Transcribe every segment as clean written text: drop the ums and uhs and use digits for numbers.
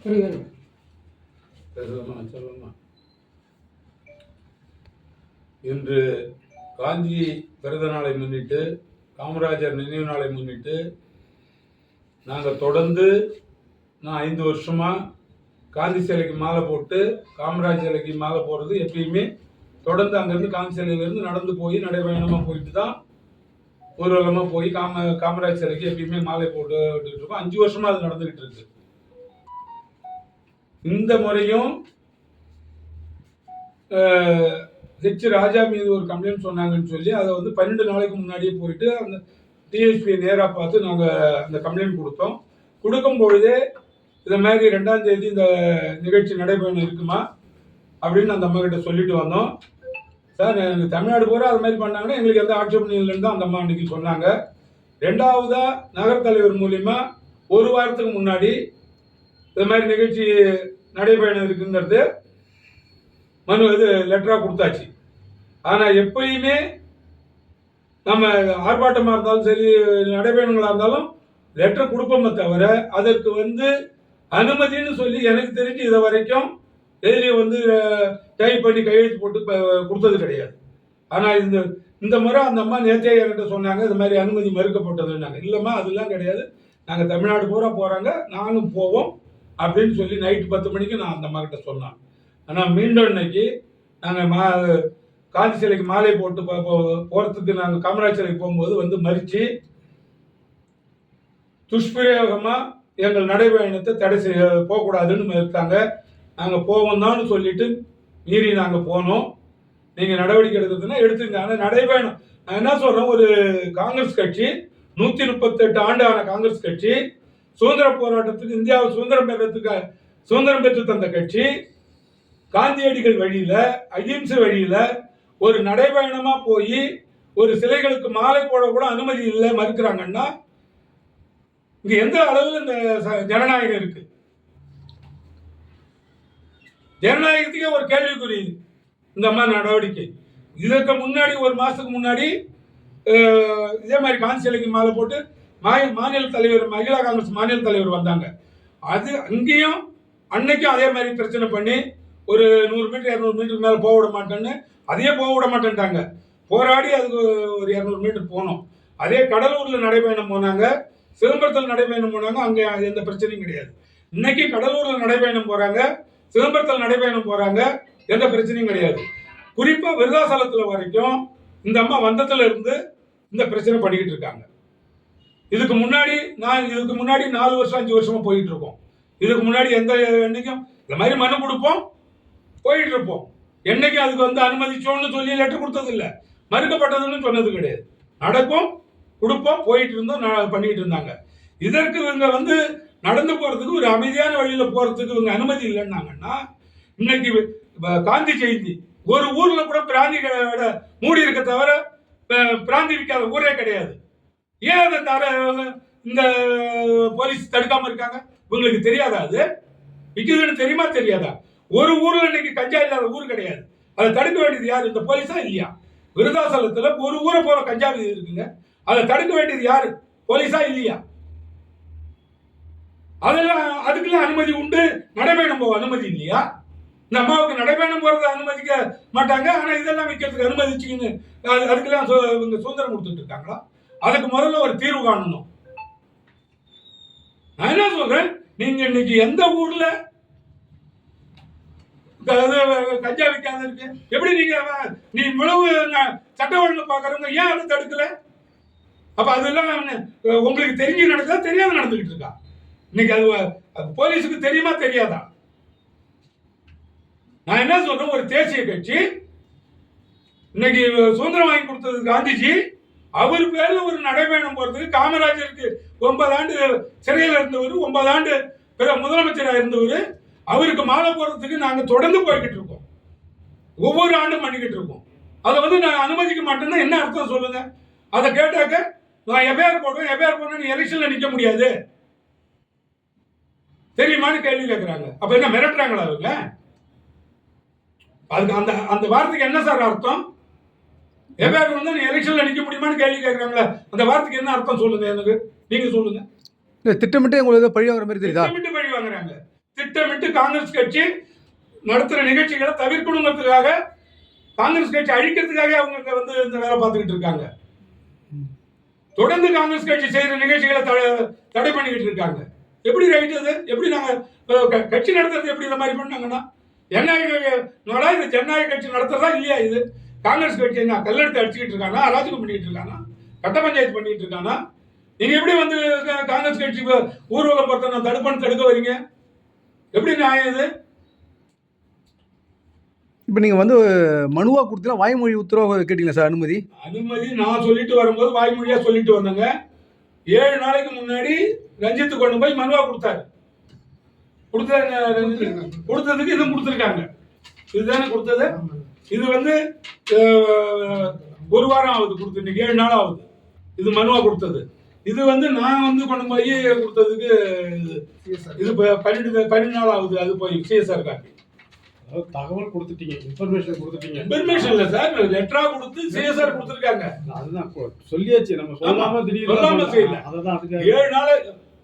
இன்று காந்தி பிறந்த நாளை முன்னிட்டு, காமராஜர் நினைவு நாளை முன்னிட்டு நாங்கள் தொடர்ந்து 5 வருஷமா காந்தி சிலைக்கு மாலை போட்டு, காமராஜர் சிலைக்கு மாலை போடுறது எப்பயுமே தொடர்ந்து அங்கேருந்து காந்தி சிலையிலேருந்து நடந்து போய் நடைபயணமாக போயிட்டு தான் ஊர்வலமாக போய் காமராஜர் சிலைக்கு எப்பயுமே மாலை போட்டுக்கிட்டு இருக்கோம். 5 வருஷமா அது நடந்துகிட்டு இருக்கு. இந்த முறையும் ராஜா மீது ஒரு கம்ப்ளைண்ட் சொன்னாங்கன்னு சொல்லி அதை 12 நாளைக்கு முன்னாடியே போயிட்டு அந்த டிஎஸ்பியை நேராக பார்த்து நாங்கள் அந்த கம்ப்ளைண்ட் கொடுத்தோம். கொடுக்கும் பொழுதே இந்த மாதிரி 2ஆம் தேதி இந்த நிகழ்ச்சி நடைபெறணும் இருக்குமா அப்படின்னு அந்த அம்மா கிட்ட சொல்லிட்டு வந்தோம். சார் எங்கள் தமிழ்நாடு பூரா அது மாதிரி பண்ணாங்கன்னா எங்களுக்கு எந்த ஆட்சேபனையும் இல்லைன்னு தான் அந்த அம்மா அன்னைக்கு சொன்னாங்க. 2ஆவதா நகர தலைவர் மூலிமா 1 வாரத்துக்கு முன்னாடி இது மாதிரி நிகழ்ச்சி நடைபெறணும் இருக்குங்கிறது லெட்டராக கொடுத்தாச்சு. ஆனால் எப்பயுமே நம்ம ஆர்ப்பாட்டமாக இருந்தாலும் சரி, நடைபயணங்களாக இருந்தாலும் லெட்டர் கொடுப்போமே தவிர அதற்கு அனுமதின்னு சொல்லி எனக்கு தெரிஞ்சு இதை வரைக்கும் எதிரியும் டைப் பண்ணி கையெழுத்து போட்டு கொடுத்தது கிடையாது. ஆனால் இந்த முறை அந்த அம்மா நேற்றே என்கிட்ட சொன்னாங்க, இது மாதிரி அனுமதி மறுக்கப்பட்டதுன்னாங்க. இல்லைம்மா அதெல்லாம் கிடையாது, நாங்கள் தமிழ்நாடு பூரா போகிறாங்க, நானும் போவோம் அப்படின்னு சொல்லி நைட்டு 10 மணிக்கு நான் அந்த அம்மா கிட்ட சொன்னேன். ஆனால் மீண்டும் இன்னைக்கு நாங்கள் காந்தி சிலைக்கு மாலை போட்டு போகிறதுக்கு நாங்கள் காமராஜ் சிலைக்கு போகும்போது மறித்து துஷ்பிரயோகமாக எங்கள் நடைபயணத்தை தடை செய்ய போகக்கூடாதுன்னு இருக்காங்க. நாங்கள் போவோம் தான் சொல்லிட்டு மீறி நாங்கள் போனோம். நீங்கள் நடவடிக்கை எடுக்கிறதுனா எடுத்துங்க. ஆனால் நடைபயணம் நான் என்ன சொல்கிறேன், ஒரு காங்கிரஸ் கட்சி 138 ஆண்டான காங்கிரஸ் கட்சி, சுதந்திர போராட்டத்துக்கு இந்தியாவை சுதந்திரம் பெற்று தந்த கட்சி, காந்தியடிகள் வழியில் அகிம்சை வழியில் ஒரு நடைபயணமாக போய் ஒரு சிலைகளுக்கு மாலை போட கூட அனுமதி இல்லை மறுக்கிறாங்கன்னா இங்கே எந்த அளவில் இந்த ஜனநாயகம் இருக்கு? ஜனநாயகத்துக்கே ஒரு கேள்விக்குறி இந்த மாதிரி நடவடிக்கை. இதற்கு முன்னாடி 1 மாசத்துக்கு முன்னாடி இதே மாதிரி காந்தி சிலைக்கு மாலை போட்டு மாநில தலைவர், மகிழா காங்கிரஸ் மாநில தலைவர் வந்தாங்க. அது அங்கேயும் அன்னைக்கும் அதே மாதிரி பிரச்சனை பண்ணி ஒரு 100 மீட்டர் 200 மீட்டருக்கு மேலே போக விட மாட்டேன்னு, அதையே போக விட மாட்டேன்ட்டாங்க. போராடி அதுக்கு ஒரு 200 மீட்டர் போனோம். அதே கடலூரில் நடைபயணம் போனாங்க, சிதம்பரத்தில் நடைபயணம் போனாங்க, அங்கே எந்த பிரச்சனையும் கிடையாது. இன்னைக்கு கடலூரில் நடைபயணம் போகிறாங்க, சிதம்பரத்தில் நடைபயணம் போகிறாங்க, எந்த பிரச்சனையும் கிடையாது. குறிப்பாக விருதாசலத்தில் வரைக்கும் இந்த அம்மா வந்தத்தில் இருந்து இந்த பிரச்சனை பண்ணிக்கிட்டு இருக்காங்க. இதுக்கு முன்னாடி 4 வருஷம் 5 வருஷமா போயிட்டு இருக்கோம். இதுக்கு முன்னாடி எந்த என்னைக்கும் இந்த மாதிரி மனு கொடுப்போம், போயிட்டு இருப்போம். என்னைக்கும் அதுக்கு அனுமதிச்சோன்னு சொல்லி லெட்டர் கொடுத்தது இல்லை, மறுக்கப்பட்டதுன்னு சொன்னது கிடையாது. நடக்கும், கொடுப்போம், போயிட்டு இருந்தோம், பண்ணிட்டு இருந்தாங்க. இதற்கு இவங்க நடந்து போறதுக்கு ஒரு அமைதியான வழியில போறதுக்கு இவங்க அனுமதி இல்லைன்னாங்கன்னா, இன்னைக்கு காந்தி ஜெயந்தி ஒரு ஊர்ல கூட பிராந்தி கடை மூடி இருக்க தவிர பிராந்தி விற்காத ஊரே கிடையாது. ஏன் அதை இந்த போலீஸ் தடுக்காம இருக்காங்க? உங்களுக்கு தெரியாதா? அது விற்குதுன்னு தெரியுமா தெரியாதா? ஒரு ஊர்ல இன்னைக்கு கஞ்சா இல்லாத ஊர் கிடையாது. அதை தடுக்க வேண்டியது யாரு? இந்த போலீஸா இல்லையா? விருதாசலத்துல ஒரு ஊரை போல கஞ்சா இருக்குங்க, அதை தடுக்க வேண்டியது யாரு? போலீஸா இல்லையா? அதெல்லாம் அதுக்கெல்லாம் அனுமதி உண்டு. நடைபயணம் போக அனுமதி இல்லையா? இந்த அம்மாவுக்கு நடைபயணம் போறது அனுமதிக்க மாட்டாங்க, ஆனா இதெல்லாம் விற்கிறதுக்கு அனுமதிச்சுக்கின்னு அதுக்கெல்லாம் இவங்க சுதந்திரம் கொடுத்துட்டு இருக்காங்களா? அதுக்கு முதல்ல ஒரு தீர்வு காணணும். நான் என்ன சொல்றேன், நீங்க இன்னைக்கு எந்த ஊர்ல கஞ்சா விற்காத இருக்கு? எப்படி நீ இவ்வளவு சட்ட ஒழுங்கு பாக்குறவங்க ஏன் அதை தடுக்கல? அப்ப அதெல்லாம் உங்களுக்கு தெரிஞ்சு நடக்குதா, தெரியாத நடந்துகிட்டு இருக்கா? இன்னைக்கு அது போலீஸுக்கு தெரியுமா தெரியாதா? நான் என்ன சொல்றேன், ஒரு தேசிய கட்சி இன்னைக்கு சுதந்திரம் வாங்கி கொடுத்தது காந்திஜி, அவர் பேர்ல ஒரு நடைபயணம் போறதுக்கு, காமராஜருக்கு 9 ஆண்டு சிறையில் இருந்தவர், 9 ஆண்டு முதலமைச்சராக இருந்தவர், அவருக்கு மாலை போறதுக்கு நாங்க தொடர்ந்து போய்கிட்டு இருக்கோம். ஒவ்வொரு ஆண்டும் பண்ணிக்கிட்டு இருக்கோம். அதை நான் அனுமதிக்க மாட்டேன்னா என்ன அர்த்தம் சொல்லுங்க? அதை கேட்டாக்க நான் எஃப்ஐஆர் போடுவேன், எலெக்ஷன்ல நிக்க முடியாது தெரியுமான்னு கேள்வி கேட்கிறாங்க. அப்ப என்ன மிரட்டுறாங்களா அவங்க? அதுக்கு அந்த வார்த்தைக்கு என்ன சார் அர்த்தம்? எஃப்ஐஆர் நீ எலெக்ஷன்ல நிக்க முடியுமான்னு கேள்வி கேட்கிறாங்களா? அந்த வார்த்தைக்கு என்ன அர்த்தம் சொல்லுங்க, எனக்கு நீங்க சொல்லுங்க. திட்டமிட்டு உங்களுக்கு பழி வாங்குற மாதிரி தெரியுதா? திட்டமிட்டு பழி வாங்குறாங்க. திட்டமிட்டு காங்கிரஸ் கட்சி நடத்துற நிகழ்ச்சிகளை தவிர்க்கணுங்கிறதுக்காக, காங்கிரஸ் கட்சி அழிக்கிறதுக்காக அவங்க இங்க வந்து இந்த வேலை பார்த்துக்கிட்டு இருக்காங்க. தொடர்ந்து காங்கிரஸ் கட்சி செய்யற நிகழ்ச்சிகளை தடை பண்ணிக்கிட்டு இருக்காங்க. எப்படி ரைட் அது? எப்படி நாங்க கட்சி நடத்துறது எப்படி இந்த மாதிரி பண்ணாங்கன்னா, ஜனநாயக இது ஜனநாயக கட்சி நடத்துறதா இல்லையா? இது காங்கிரஸ் கட்சி என்ன கல்லெடுத்து அடிச்சுக்கிட்டு இருக்கானா, அராஜகம் பண்ணிட்டு இருக்கானா, கட்ட பஞ்சாயத்து பண்ணிட்டு இருக்கானா? நீங்க எப்படி வந்து காங்கிரஸ் கட்சி ஊர்வலம் பொறுத்த தடுக்க வரீங்க? எப்படி நியாயம் இது? இப்போ நீங்கள் வந்து மனுவா கொடுத்தீங்கன்னா வாய்மொழி உத்தரவு கேட்டீங்களா சார்? அனுமதி நான் சொல்லிட்டு வரும்போது வாய்மொழியா சொல்லிட்டு வந்தேங்க. 7 நாளைக்கு முன்னாடி ரஞ்சித் கொண்டு போய் மனுவா கொடுத்தாரு. கொடுத்ததுக்கு இதுவும் கொடுத்துருக்காங்க. இதுதானே கொடுத்தது. இது வந்து 1 வாரம் ஆகுது கொடுத்து, இன்னைக்கு 7 நாள் ஆகுது இது மனுவா கொடுத்தது. இது வந்து நான் வந்து கொண்டு போய் கொடுத்ததுக்கு இது 12 நாள் ஆகுது. அது போய் சிஎஸ்ஆர் காப்பி தகவல் கொடுத்துட்டீங்க, இன்ஃபர்மேஷன் கொடுத்துட்டீங்க. இன்ஃபர்மேஷன் இல்ல சார், லெட்டரா கொடுத்து சிஎஸ்ஆர் கொடுத்திருக்காங்க. அதுதான் சொல்லியாச்சு, நம்ம சொல்லாம திடீர்னு சொல்லாம செய்யல. அதுதான் அதுக்கு 7 நாள்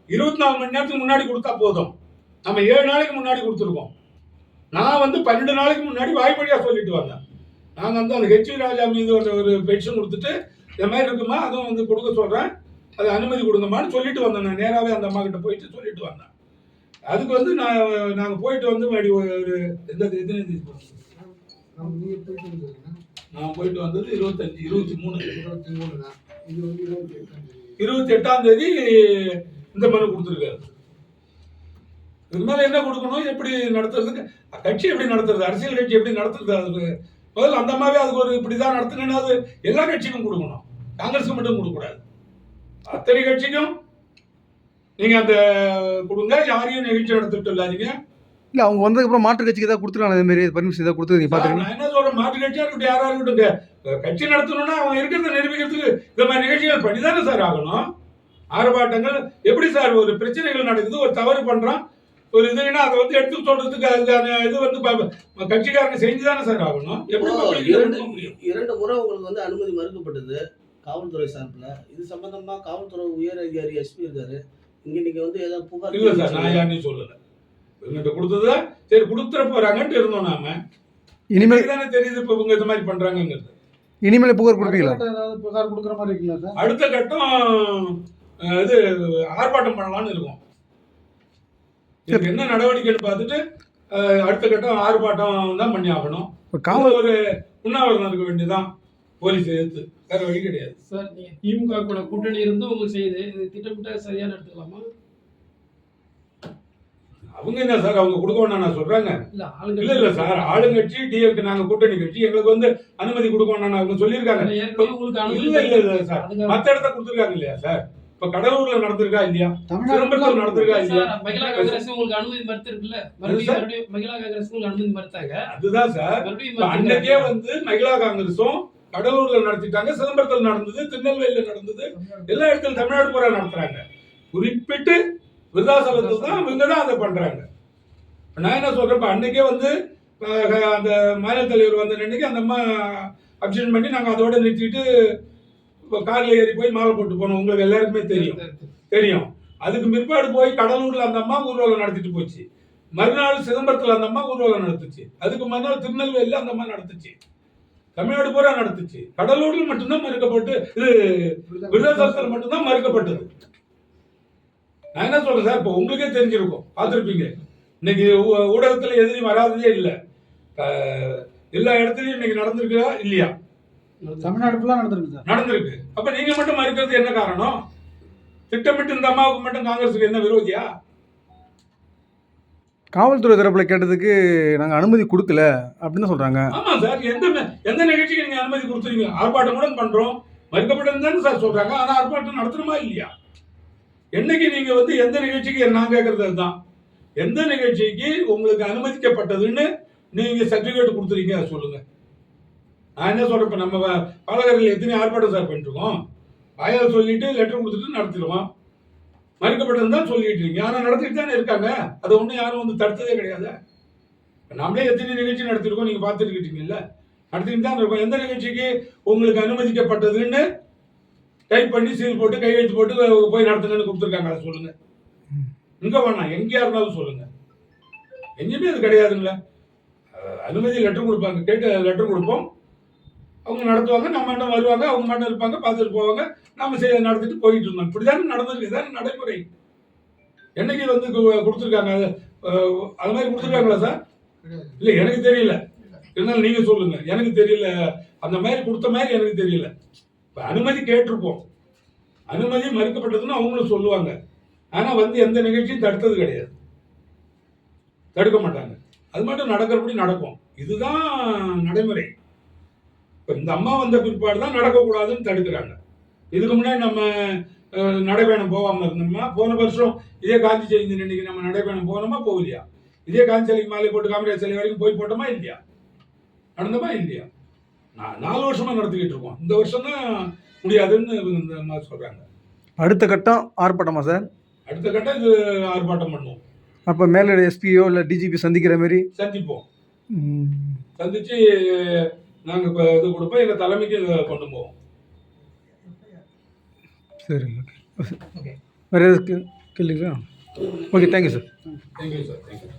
24 மணி நேரத்துக்கு முன்னாடி கொடுத்தா போதும். நம்ம 7 நாளைக்கு முன்னாடி கொடுத்துருக்கோம். நான் வந்து 12 நாளைக்கு முன்னாடி வாய்மொழியா சொல்லிட்டு வந்தேன். நாங்க வந்து அந்த ஹெச் ராஜா மீது ஒரு பெட்டிஷன் கொடுத்துட்டு இந்த மாதிரி இருக்குமா, அதுவும் வந்து கொடுக்க சொல்றேன், அது அனுமதி கொடுங்கம்மான்னு சொல்லிட்டு வந்தேன். நான் நேராவே அந்த அம்மா கிட்ட போயிட்டு சொல்லிட்டு வந்தேன். அதுக்கு வந்து நாங்க போயிட்டு வந்து ஒரு எந்த தேதி நான் போயிட்டு வந்தது 28ஆம் தேதி இந்த மனு கொடுத்துருக்காரு. இது மேல என்ன கொடுக்கணும், எப்படி நடத்துறதுக்கு, கட்சி எப்படி நடத்துறது, அரசியல் கட்சி எப்படி நடத்துறது, அதுக்கு முதல்ல அந்த அம்மாவே அதுக்கு ஒரு இப்படிதான் நடத்துங்கன்னா அது எல்லா கட்சிக்கும் கொடுக்கணும், காங்கிரஸுக்கு மட்டும் கொடுக்கக்கூடாது. அத்தனை கட்சிக்கும் நீங்க அந்த கொடுங்க, யாரையும் நிகழ்ச்சி நடத்திட்டு இல்லாதீங்க. இல்லை அவங்க வந்ததுக்கப்புறம் மாற்று கட்சிக்கு ஏதாவது கொடுத்துருக்காங்க, அதே மாதிரி பர்மிஷன் ஏதாவது கொடுத்து நீங்கள் பார்த்துருக்கீங்க? நான் என்ன சொல்றேன், மாற்று கட்சியா இருக்கட்டும், யாரா இருக்கட்டும், கட்சி நடத்தணும்னா அவங்க இருக்கிறத நிரூபிக்கிறதுக்கு இந்த மாதிரி நிகழ்ச்சிகள் பண்ணிதானே சார் ஆகணும். ஆர்ப்பாட்டங்கள் எப்படி சார், ஒரு பிரச்சனைகள் நடக்குது, ஒரு தவறு பண்றான், ஒரு இதுன்னா அதை வந்து எடுத்து சொல்றதுக்கு அதுக்கான இது வந்து கட்சிக்காரங்க செஞ்சுதானே சார் ஆகணும். எப்படி 2 முறை உங்களுக்கு வந்து அனுமதி மறுக்கப்பட்டது காவல்துறை சார்பில். இது சம்பந்தமா காவல்துறை உயர் அதிகாரி எஸ்பி இருக்காரு, இங்க நீங்க வந்து ஏதாவது புகார்? இல்ல சார், நான் யாரையும் சொல்லல. இவங்கிட்ட கொடுத்ததா சரி கொடுத்துட போறாங்கன்ட்டு இருந்தோம். நாம இனிமேல் தானே தெரியுது இப்ப இவங்க இந்த மாதிரி பண்றாங்கிறது. இனிமேல் புகார் கொடுப்பீங்களா? ஏதாவது புகார் கொடுக்குற மாதிரி இருக்குல்ல சார்? அடுத்த கட்டம் இது ஆர்ப்பாட்டம் பண்ணலாம்னு இருக்கும். இதுக்கு என்ன நடவடிக்கைன்னு பார்த்துட்டு அடுத்த கட்டம் ஆர்ப்பாட்டம் தான் பண்ணி ஆகணும். ஒரு உண்ணாவிரதம் இருக்க வேண்டியதான், போலீஸ் எடுத்து, வேற வழி கிடையாது சார். நீங்க திமுக கூட கூட்டணி இருந்து உங்களுக்கு செய்யுது, இது திட்டமிட்ட சரியான எடுத்துக்கலாமா? அவங்க என்ன சார், அவங்க கொடுக்க வேணாம் நான் சொல்றாங்க. இல்ல சார், ஆளுங்கட்சி டிஎம்கே நாங்க கூட்டணி கட்சி, எங்களுக்கு வந்து அனுமதி கொடுக்க வேணாம் அவங்க சொல்லியிருக்காங்க. இல்ல சார், மத்த இடத்த கொடுத்துருக்காங்க இல்லையா சார்? இப்ப கடலூர்ல நடந்திருக்கா இல்லையா, சிதம்பரத்தில் நடந்திருக்கா இல்லையா? மகிழா காங்கிரஸ் உங்களுக்கு அனுமதி மறுத்திருக்குல்ல, மறுபடியும் மகிழா காங்கிரஸ் உங்களுக்கு அனுமதி மறுத்தாங்க. அதுதான் சார், அன்னைக்கே வந்து மகிழா காங்கிரஸும் கடலூர்ல நடத்திட்டாங்க, சிதம்பரத்தில் நடந்தது, திருநெல்வேலியில நடந்தது, எல்லா இடத்துல தமிழ்நாடு பூரா நடத்துறாங்க. குறிப்பிட்டு விருதாசலத்தில் தான் இவங்க தான் அதை பண்றாங்க. நான் என்ன சொல்றேன், அன்னைக்கே வந்து அந்த மாநில தலைவர் வந்த அன்னைக்கு அந்த அம்மா அப்சன் பண்ணி நாங்கள் அதோட நிறுத்திட்டு கார்ல ஏறி போய் மாலை போட்டு போனோம். உங்களுக்கு எல்லாருக்குமே தெரியும். அதுக்கு பிற்பாடு போய் கடலூர்ல அந்த அம்மா ஊர்வலம் நடத்திட்டு போச்சு. மறுநாள் சிதம்பரத்தில் அந்த அம்மா ஊர்வலம் நடத்துச்சு. அதுக்கு மறுநாள் திருநெல்வேலியில அந்த அம்மா நடத்துச்சு. தமிழ்நாடு பூரா நடத்துச்சு. கடலூர்ல மட்டும்தான் மறுக்கப்பட்டு, இது விருதாசலத்தில் மட்டும்தான் மறுக்கப்பட்டது. நான் என்ன சொல்றேன் சார், இப்போ உங்களுக்கே தெரிஞ்சிருக்கும், பார்த்துருப்பீங்க. இன்னைக்கு ஊடகத்துல எதிரி வராததே இல்லை. எல்லா இடத்துலயும் இன்னைக்கு நடந்திருக்கா இல்லையா? தமிழ்நாடு ஃபுல்லா நடந்திருக்கு. அப்ப நீங்க மட்டும் மறுக்கிறது என்ன காரணம்? திட்டமிட்டு இந்த அம்மாவுக்கு மட்டும் காங்கிரஸுக்கு என்ன விரோதியா? காவல்துறை தரப்புல கேட்டதுக்கு நாங்க அனுமதி கொடுக்கல அப்படின்னு சொல்றாங்க. ஆமா சார், எந்த நிகழ்ச்சிக்கு நீங்க அனுமதி கொடுத்துறீங்க? ஆர்ப்பாட்டம் கூட பண்றோம், மறுக்கப்பட்டது தானே சார் சொல்றாங்க. ஆனா ஆர்ப்பாட்டம் நடத்தணுமா இல்லையா? என்னைக்கு நீங்க வந்து எந்த நிகழ்ச்சிக்கு நான் கேட்கறது அதுதான், எந்த நிகழ்ச்சிக்கு உங்களுக்கு அனுமதிக்கப்பட்டதுன்னு நீங்க சர்டிபிகேட் கொடுத்துறீங்க அதை சொல்லுங்க. நான் என்ன சொல்றேன், இப்ப நம்ம பாலகரில் எத்தனை ஆர்ப்பாட்டம் சார் பண்ணிருக்கோம், வாயால் சொல்லிட்டு லெட்டர் கொடுத்துட்டு நடத்திடுவோம். மறுக்கப்பட்டது தான் சொல்லிட்டு இருக்கீங்க, ஆனா நடத்திட்டு தானே இருக்காங்க. அதை ஒன்றும் யாரும் வந்து தடுத்ததே கிடையாது. நம்மளே எத்தனை நிகழ்ச்சி நடத்திருக்கோம், நீங்க பார்த்துட்டு இருக்கீங்கல்ல, நடத்திட்டு தான் இருக்கோம். எந்த நிகழ்ச்சிக்கு உங்களுக்கு அனுமதிக்கப்பட்டதுன்னு டைப் பண்ணி சீல் போட்டு கையெழுத்து போட்டு போய் நடத்துங்கன்னு கொடுத்துருக்காங்க, அதை சொல்லுங்க. இங்க வேணாம், எங்கேயா இருந்தாலும் சொல்லுங்க. எங்கேயுமே அது கிடையாதுங்களே. அனுமதி லெட்டர் கொடுப்பாங்க, கேட்டு லெட்டர் கொடுப்போம், அவங்க நடத்துவாங்க, நம்ம மட்டும் வருவாங்க, அவங்க மட்டும் இருப்பாங்க, பார்த்துட்டு போவாங்க, நம்ம நடத்திட்டு போயிட்டு இருந்தோம். இப்படிதானே நடந்திருக்கு, இதான நடைமுறை. என்னைக்கு வந்து கொடுத்துருக்காங்க அது மாதிரி கொடுத்துருக்காங்களா சார்? இல்லை எனக்கு தெரியல, இருந்தாலும் நீங்க சொல்லுங்க. எனக்கு தெரியல, அந்த மாதிரி கொடுத்த மாதிரி எனக்கு தெரியல. இப்போ அனுமதி கேட்டிருப்போம், அனுமதி மறுக்கப்பட்டதுன்னு அவங்களும் சொல்லுவாங்க. ஆனால் வந்து எந்த நிகழ்ச்சியும் தடுத்தது கிடையாது, தடுக்க மாட்டாங்க. அது மட்டும் நடக்கிறபடி நடக்கும். இதுதான் நடைமுறை. இப்போ இந்த அம்மா வந்த பிற்பாடு தான் நடக்கக்கூடாதுன்னு தடுக்கிறாங்க. இதுக்கு முன்னாடி நம்ம நடைபயணம் போகாமல் இருந்தோம்னா, போன வருஷம் இதே காந்தி ஜெயந்தி இன்னைக்கு நம்ம நடைபயணம் போனோமா போகலையா? இதே காந்தி சிலைக்கு மாலை போட்டு காமராஜ் சிலை வரைக்கும் போய் போட்டோமா இல்லையா? நடந்தோமா இல்லையா? 4 வருஷமா நடத்திக்கிட்டு இருக்கோம். இந்த வருஷம் தான் முடியாதுன்னு இந்த அம்மா சொல்றாங்க. அடுத்த கட்டம் ஆர்ப்பாட்டமா சார்? அடுத்த கட்டம் இது ஆர்ப்பாட்டம் பண்ணுவோம். அப்போ மேலே எஸ்பியோ இல்லை டிஜிபி சந்திக்கிற மாதிரி சந்திப்போம். சந்திச்சு நாங்கள் இப்போ இது கொடுப்போம், எங்கள் தலைமைக்கு இதை கொண்டு போவோம். சரி, ஓகே. வேறு எதுக்கு கேள்விங்களா? Okay, thank you sir. Thank you sir, thank you.